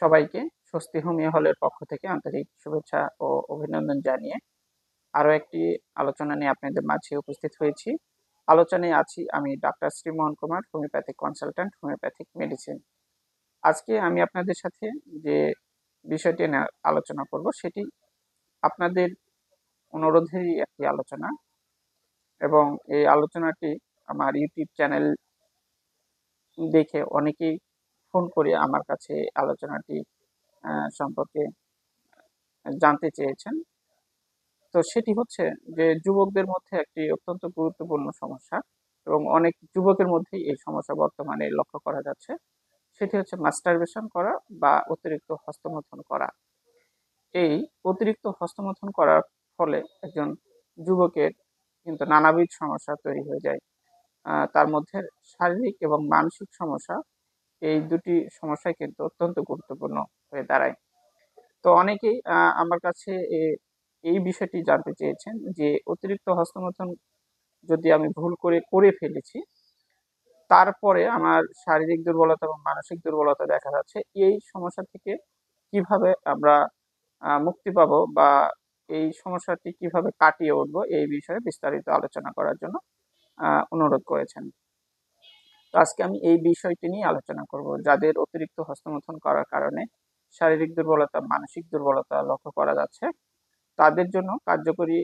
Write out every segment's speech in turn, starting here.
সবাইকে স্বস্তি হোমিও হলের পক্ষ থেকে আন্তরিক শুভেচ্ছা ও অভিনন্দন জানিয়ে আরো একটি আলোচনা নিয়ে আপনাদের মাঝে উপস্থিত হয়েছি। আলোচনায় আছি আমি doctor Sreemohan Kumar, homeopathic consultant, homeopathic medicine. আজকে আমি আপনাদের সাথে যে বিষয়টি নিয়ে আলোচনা করব সেটি আপনাদের অনুরোধেরই একটি আলোচনা, এবং এই আলোচনাটি আমার ইউটিউব চ্যানেল দেখে অনেকেই ফোন করে আমার কাছে আলোচনাটি সম্পর্কে জানতে চেয়েছেন। তো সেটি হচ্ছে যে যুবকদের মধ্যে একটি অত্যন্ত গুরুত্বপূর্ণ সমস্যা, এবং অনেক যুবকের মধ্যেই এই সমস্যা বর্তমানে লক্ষ্য করা যাচ্ছে। সেটি হচ্ছে মাস্টারবেশন করা বা অতিরিক্ত হস্তমৈথুন করা। এই অতিরিক্ত হস্তমৈথুন করার ফলে একজন যুবকের কিন্তু নানাবিধ সমস্যা তৈরি হয়ে যায়। তার মধ্যে শারীরিক এবং মানসিক সমস্যা, এই দুটি সমস্যাই কিন্তু অত্যন্ত গুরুত্বপূর্ণ হয়ে দাঁড়ায়। তো অনেকেই আমার কাছে এই বিষয়টি জানতে চেয়েছেন যে অতিরিক্ত হস্তমৈথুন যদি আমি ভুল করে ফেলেছি, তারপরে আমার শারীরিক দুর্বলতা এবং মানসিক দুর্বলতা দেখা যাচ্ছে, এই সমস্যা থেকে কিভাবে আমরা মুক্তি পাবো বা এই সমস্যাটি কিভাবে কাটিয়ে উঠবো, এই বিষয়ে বিস্তারিত আলোচনা করার জন্য অনুরোধ করেছেন। তো আজকে আমি এই বিষয়টি নিয়ে আলোচনা করব। যাদের অতিরিক্ত হস্তমৈথুন করার কারণে শারীরিক দুর্বলতা, মানসিক দুর্বলতা লক্ষ্য করা যাচ্ছে, তাদের জন্য কার্যকরী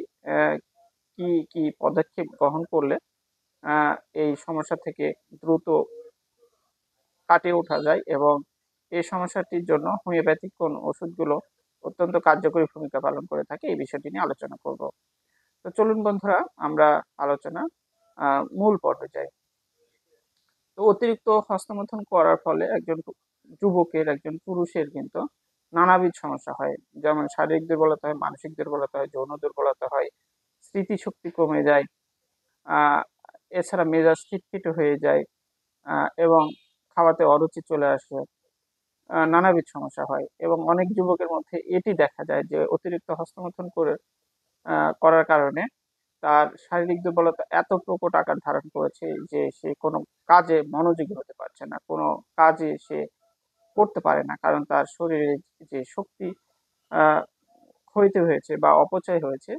কি কি পদক্ষেপ গ্রহণ করলে এই সমস্যা থেকে দ্রুত কাটিয়ে ওঠা যায়, এবং এই সমস্যাটির জন্য হোমিওপ্যাথিক কোন ওষুধগুলো অত্যন্ত কার্যকরী ভূমিকা পালন করে থাকে, এই বিষয়টি নিয়ে আলোচনা করব। তো চলুন বন্ধুরা, আমরা আলোচনা মূল পর্বে যাই। তো অতিরিক্ত হস্তমৈথুন করার ফলে একজন যুবকের, একজন পুরুষের কিন্তু নানাবিধ সমস্যা হয়। যেমন শারীরিক দুর্বলতা হয়, মানসিক দুর্বলতা হয়, যৌন দুর্বলতা হয়, স্মৃতিশক্তি কমে যায়, এছাড়া মেজাজ খিটখিটে হয়ে যায়, এবং খাওয়াতে অরুচি চলে আসে, নানাবিধ সমস্যা হয়। এবং অনেক যুবকের মধ্যে এটি দেখা যায় যে অতিরিক্ত হস্তমৈথুন করার কারণে তার শারীরিক দুর্বলতা এত প্রকট আকার ধারণ করেছে যে সে কোনো কাজে মনোযোগী হতে পারছে না, কোনো কাজে সে করতে পারে না, কারণ তার শরীরে যে শক্তি আহ ক্ষয়িত হয়েছে বা অপচয় হয়েছে,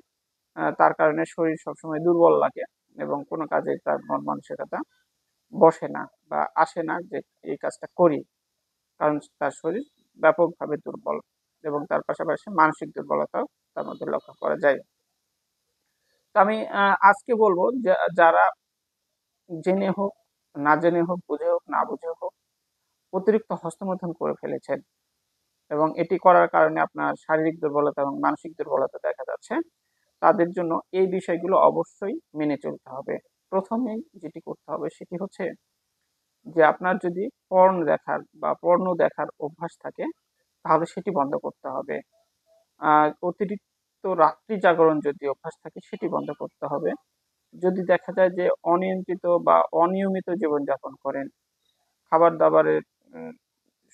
তার কারণে শরীর সবসময় দুর্বল লাগে, এবং কোনো কাজে তার মন মানসিকতা বসে না বা আসে না যে এই কাজটা করি, কারণ তার শরীর ব্যাপকভাবে দুর্বল, এবং তার পাশাপাশি মানসিক দুর্বলতাও তার মধ্যে লক্ষ্য করা যায়। তো আমি আজকে বলবো যে যারা জেনে হোক, না জেনে হোক, বুঝে হোক, না বুঝে হোক, অতিরিক্ত হস্তমৈথুন করে ফেলেছেন এবং এটি করার কারণে আপনার শারীরিক দুর্বলতা এবং মানসিক দুর্বলতা দেখা যাচ্ছে, তাদের জন্য এই বিষয়গুলো অবশ্যই মেনে চলতে হবে। প্রথমেই যেটি করতে হবে সেটি হচ্ছে যে আপনার যদি পর্ন দেখার অভ্যাস থাকে, তাহলে সেটি বন্ধ করতে হবে। অতিরিক্ত রাত্রি জাগরণ যদি অভ্যাস থাকে, সেটি বন্ধ করতে হবে। যদি দেখা যায় যে অনিয়ন্ত্রিত বা অনিয়মিত জীবনযাপন করেন, খাবার দাবারের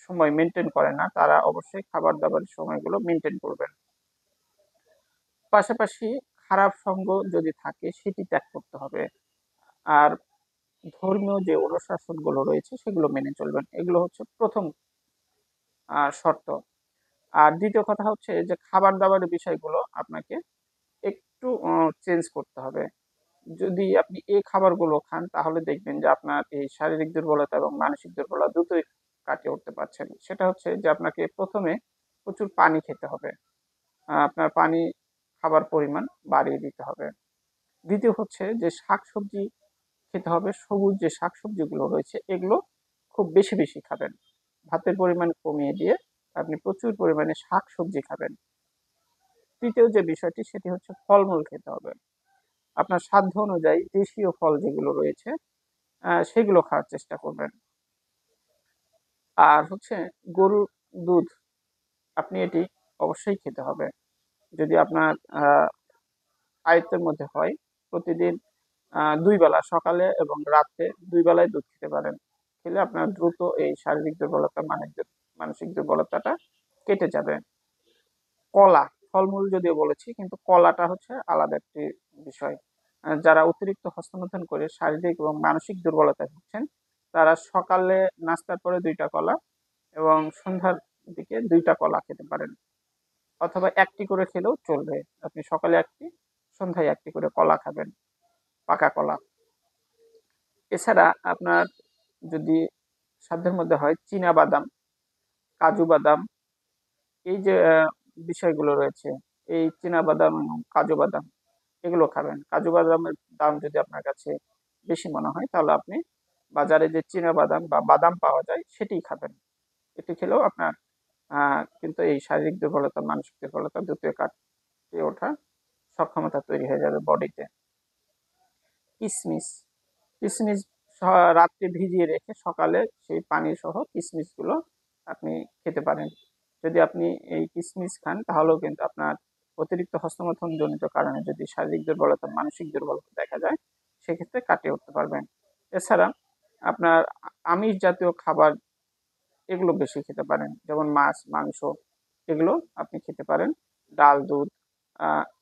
সময় মেনটেন করেন না, তারা অবশ্যই খাবার দাবারের সময়গুলো মেনটেন করবেন। পাশাপাশি খারাপ সঙ্গ যদি থাকে, সেটি ত্যাগ করতে হবে। আর ধর্মীয় যে অনুশাসনগুলো রয়েছে সেগুলো মেনে চলবেন। এগুলো হচ্ছে প্রথম শর্ত। আর দ্বিতীয় কথা হচ্ছে যে খাবার দাবারের বিষয়গুলো আপনাকে একটু চেঞ্জ করতে হবে। যদি আপনি এই খাবারগুলো খান, তাহলে দেখবেন যে আপনার এই শারীরিক দুর্বলতা এবং মানসিক দুর্বলতা দুটোই কাটিয়ে উঠতে পারছেন। সেটা হচ্ছে যে আপনাকে প্রথমে প্রচুর পানি খেতে হবে। আপনার পানি খাবার পরিমাণ বাড়িয়ে দিতে হবে। দ্বিতীয় হচ্ছে যে শাকসবজি খেতে হবে। সবুজ যে শাকসবজিগুলো রয়েছে, এগুলো খুব বেশি বেশি খাবেন। ভাতের পরিমাণ কমিয়ে দিয়ে আপনি প্রচুর পরিমাণে শাকসবজি খাবেন। তৃতীয় যে বিষয়টি সেটি হচ্ছে ফলমূল খেতে হবে। আপনার সাধ্য অনুযায়ী দেশীয় ফল যেগুলো রয়েছে সেগুলো খাওয়ার চেষ্টা করবেন। আর হচ্ছে গরুর দুধ, আপনি এটি অবশ্যই খেতে হবে। যদি আপনার আয়ত্তের মধ্যে হয়, প্রতিদিন ২ বেলা, সকালে এবং রাত্রে ২ বেলায় দুধ খেতে পারেন। খেলে আপনার দ্রুত এই শারীরিক দুর্বলতা, মানসিক দুর্বলতাটা কেটে যাবে। কলা, ফলমূল যদিও বলেছি, কিন্তু কলাটা হচ্ছে আলাদা একটি বিষয়। যারা অতিরিক্ত হস্তমৈথুন করে শারীরিক এবং মানসিক দুর্বলতায় ভুগছেন, তারা সকালে নাস্তার পরে ২ টা কলা এবং সন্ধ্যার দিকে 2টা কলা খেতে পারেন, অথবা একটি করে খেলেও চলবে। আপনি সকালে একটি, সন্ধ্যায় একটি করে কলা খাবেন, পাকা কলা। এছাড়া আপনার যদি সাধ্যের মধ্যে হয়, চীনা বাদাম, কাজু বাদাম, এই যে বিষয়গুলো রয়েছে, এই চীনা বাদাম এবং কাজু বাদাম এগুলো খাবেন। কাজু বাদামের দাম যদি আপনার কাছে বেশি মনে হয়, তাহলে আপনি বাজারে যে চীনা বাদাম বা বাদাম পাওয়া যায় সেটিই খাবেন। এটি খেলেও আপনার কিন্তু এই শারীরিক দুর্বলতা, মানসিক দুর্বলতা দুটোই কাটিয়ে ওঠার সক্ষমতা তৈরি হয়ে যাবে বডিতে। কিশমিশ, কিশমিশ রাত্রে ভিজিয়ে রেখে সকালে সেই পানি সহ কিশমিশ গুলো আপনি খেতে পারেন। যদি আপনি এই কিশমিশ খান, তাহলেও কিন্তু আপনার অতিরিক্ত হস্তমৈথুন জনিত কারণে যদি শারীরিক দুর্বলতা, মানসিক দুর্বলতা দেখা যায়, সেক্ষেত্রে কাটিয়ে উঠতে পারবেন। এছাড়া আপনার আমিষ জাতীয় খাবার এগুলো বেশি খেতে পারেন, যেমন মাছ, মাংস এগুলো আপনি খেতে পারেন। ডাল, দুধ,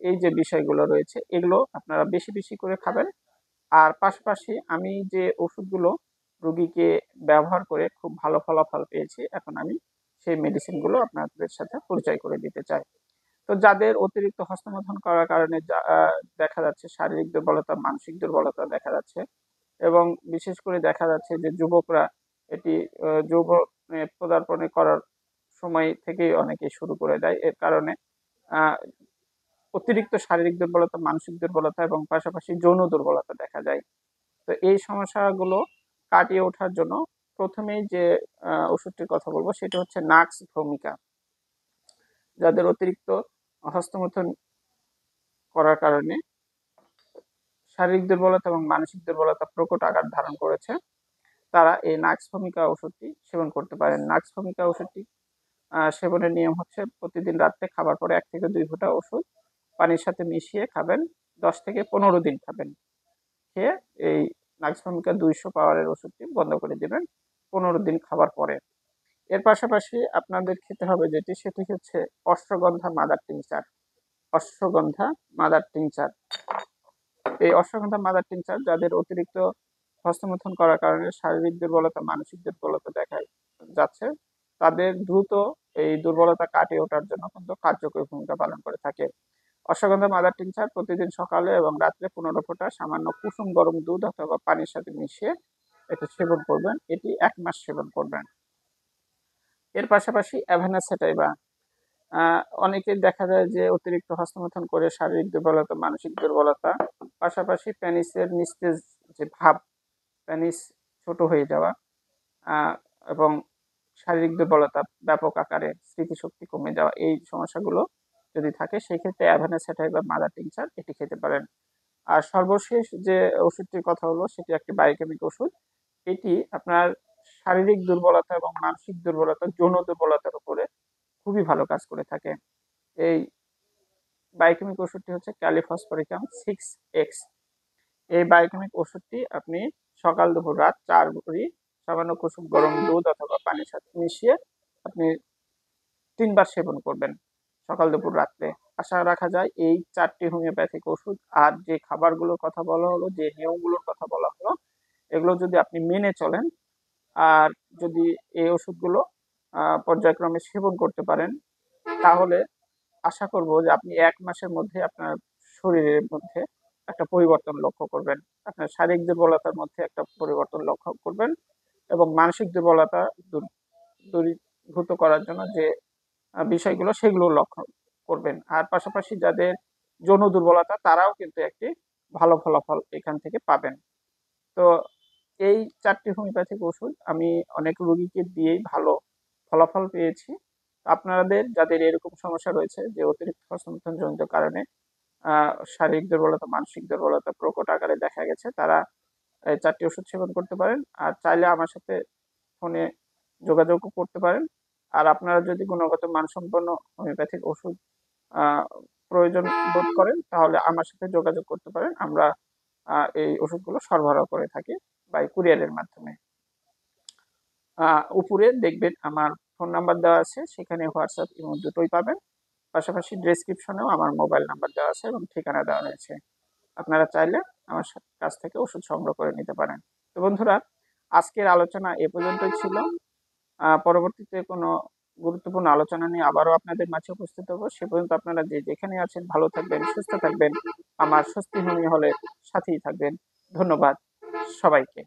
এই যে বিষয়গুলো রয়েছে এগুলো আপনারা বেশি বেশি করে খাবেন। আর পাশাপাশি আমি যে ওষুধগুলো রোগীকে ব্যবহার করে খুব ভালো ফলাফল পেয়েছি, এখন আমি সেই মেডিসিনগুলো আপনাদের সাথে পরিচয় করে দিতে চাই। তো যাদের অতিরিক্ত হস্তমৈথুন করার কারণে দেখা যাচ্ছে শারীরিক দুর্বলতা, মানসিক দুর্বলতা দেখা যাচ্ছে, এবং বিশেষ করে দেখা যাচ্ছে যে যুবকরা এটি যৌবনে পদার্পণে করার সময় থেকেই অনেকে শুরু করে দেয়। এর কারণে আহ অতিরিক্ত শারীরিক দুর্বলতা, মানসিক দুর্বলতা এবং পাশাপাশি যৌন দুর্বলতা দেখা যায়। তো এই সমস্যাগুলো কাটিয়ে ওঠার জন্য প্রথমেই যে ওষুধটির কথা বলবো সেটা হচ্ছে নাক্স ভূমিকা। যাদের অতিরিক্ত হস্তমৈথুন করার কারণে শারীরিক দুর্বলতা এবং মানসিক দুর্বলতা প্রকট আকার ধারণ করেছে, তারা এই নাক্স ভূমিকা ওষুধটি সেবন করতে পারেন। নাক্স ভূমিকা ওষুধটি সেবনের নিয়ম হচ্ছে, প্রতিদিন রাত্রে খাবার পরে 1 থেকে 2 ফোঁটা ওষুধ পানির সাথে মিশিয়ে খাবেন, 10 থেকে 15 দিন খাবেন। খেয়ে এই নাক্স ভূমিকা 200 পাওয়ারের ওষুধটি বন্ধ করে দিবেন 15 দিন খাবার পরে। এর পাশাপাশি আপনাদের খেতে হবে যেটি, সেটি হচ্ছে ashwagandha mother tincture. Ashwagandha mother tincture, এই অশ্বগন্ধা মাদার টিংচার যাদের অতিরিক্ত হস্তমৈথুন করার কারণে শারীরিক দুর্বলতা, মানসিক দুর্বলতা দেখা যাচ্ছে, তাদের দ্রুত এই দুর্বলতা কাটিয়ে ওঠার জন্য কিন্তু কার্যকরী ভূমিকা পালন করে থাকে। অশ্বগন্ধা মাদার টিংচার প্রতিদিন সকালে এবং রাত্রে 15 ফোঁটা সামান্য কুসুম গরম দুধ অথবা পানির সাথে মিশিয়ে এটা সেবন করবেন। এটি 1 মাস সেবন করবেন। এর পাশাপাশি অ্যাভানাসেটাইবা, অনেকের দেখা যায় যে অতিরিক্ত হস্তমৈথুন করে শারীরিক দুর্বলতা, মানসিক দুর্বলতা, পাশাপাশি পেনিসের নিস্তেজ যে ভাব, পেনিস ছোট হয়ে যাওয়া, এবং শারীরিক দুর্বলতা ব্যাপক আকারে, স্মৃতিশক্তি কমে যাওয়া, এই সমস্যাগুলো যদি থাকে, সেক্ষেত্রে অ্যাভানাসেটাইবা মাদার টিংচার এটি খেতে পারেন। আর সর্বশেষ যে ওষুধটির কথা হলো, সেটি একটি বায়োকেমিক ওষুধ। এটি আপনার শারীরিক দুর্বলতা এবং মানসিক দুর্বলতা, যৌন দুর্বলতার উপরে খুবই ভালো কাজ করে থাকে। এই বায়োকেমিক ওষুধটি হচ্ছে ক্যালিফসফরিকাম 6X। এই বায়োকেমিক ওষুধটি আপনি সকাল, দুপুর, রাত 4 ভরি সামান্য কুসুম গরম দুধ অথবা পানির সাথে মিশিয়ে আপনি 3 বার সেবন করবেন, সকাল, দুপুর, রাত্রে। আশা রাখা যায় এই 4টি হোমিওপ্যাথিক ওষুধ আর যে খাবারগুলোর কথা বলা হলো, যে নিয়মগুলোর কথা বলা হলো, এগুলো যদি আপনি মেনে চলেন আর যদি এই ওষুধগুলো পর্যায়ক্রমে সেবন করতে পারেন, তাহলে আশা করব যে আপনি 1 মাসের মধ্যে আপনার শরীরের মধ্যে একটা পরিবর্তন লক্ষ্য করবেন। আপনার শারীরিক দুর্বলতার মধ্যে একটা পরিবর্তন লক্ষ্য করবেন, এবং মানসিক দুর্বলতা দূরীভূত করার জন্য যে বিষয়গুলো, সেগুলো লক্ষ্য করবেন। আর পাশাপাশি যাদের যৌন দুর্বলতা, তারাও কিন্তু একটি ভালো ফলাফল এখান থেকে পাবেন। তো এই 4টি হোমিওপ্যাথিক ওষুধ আমি অনেক রোগীকে দিয়েই ভালো ফলাফল পেয়েছি। আপনাদের যাদের এরকম সমস্যা রয়েছে যে অতিরিক্ত হস্তমৈথুন জনিত কারণে শারীরিক দুর্বলতা, মানসিক দুর্বলতা প্রকট আকারে দেখা গেছে, তারা এই 4টি ওষুধ সেবন করতে পারেন। আর চাইলে আমার সাথে ফোনে যোগাযোগও করতে পারেন। আর আপনারা যদি গুণগত মানসম্পন্ন হোমিওপ্যাথিক ওষুধ প্রয়োজন বোধ করেন, তাহলে আমার সাথে যোগাযোগ করতে পারেন। আমরা এই ওষুধগুলো সরবরাহ করে থাকি বাই কুরিয়ারের মাধ্যমে। উপরে দেখবেন আমার ফোন নাম্বার দেওয়া আছে, সেখানে হোয়াটসঅ্যাপ, ইমো দুটোই পাবেন। পাশাপাশি ডেসক্রিপশনেও আমার মোবাইল নাম্বার দেওয়া আছে এবং ঠিকানা দেওয়া রয়েছে। আপনারা চাইলে আমার কাছ থেকে ওষুধ সংগ্রহ করে নিতে পারেন। তো বন্ধুরা, আজকের আলোচনা এ পর্যন্তই ছিল। পরবর্তীতে কোনো গুরুত্বপূর্ণ আলোচনা নিয়ে আবারও আপনাদের মাঝে উপস্থিত হবো। সে পর্যন্ত আপনারা যে যেখানে আছেন ভালো থাকবেন, সুস্থ থাকবেন। আমার স্বস্তি হোমিও হলের সাথেই থাকবেন। ধন্যবাদ সবাইকে।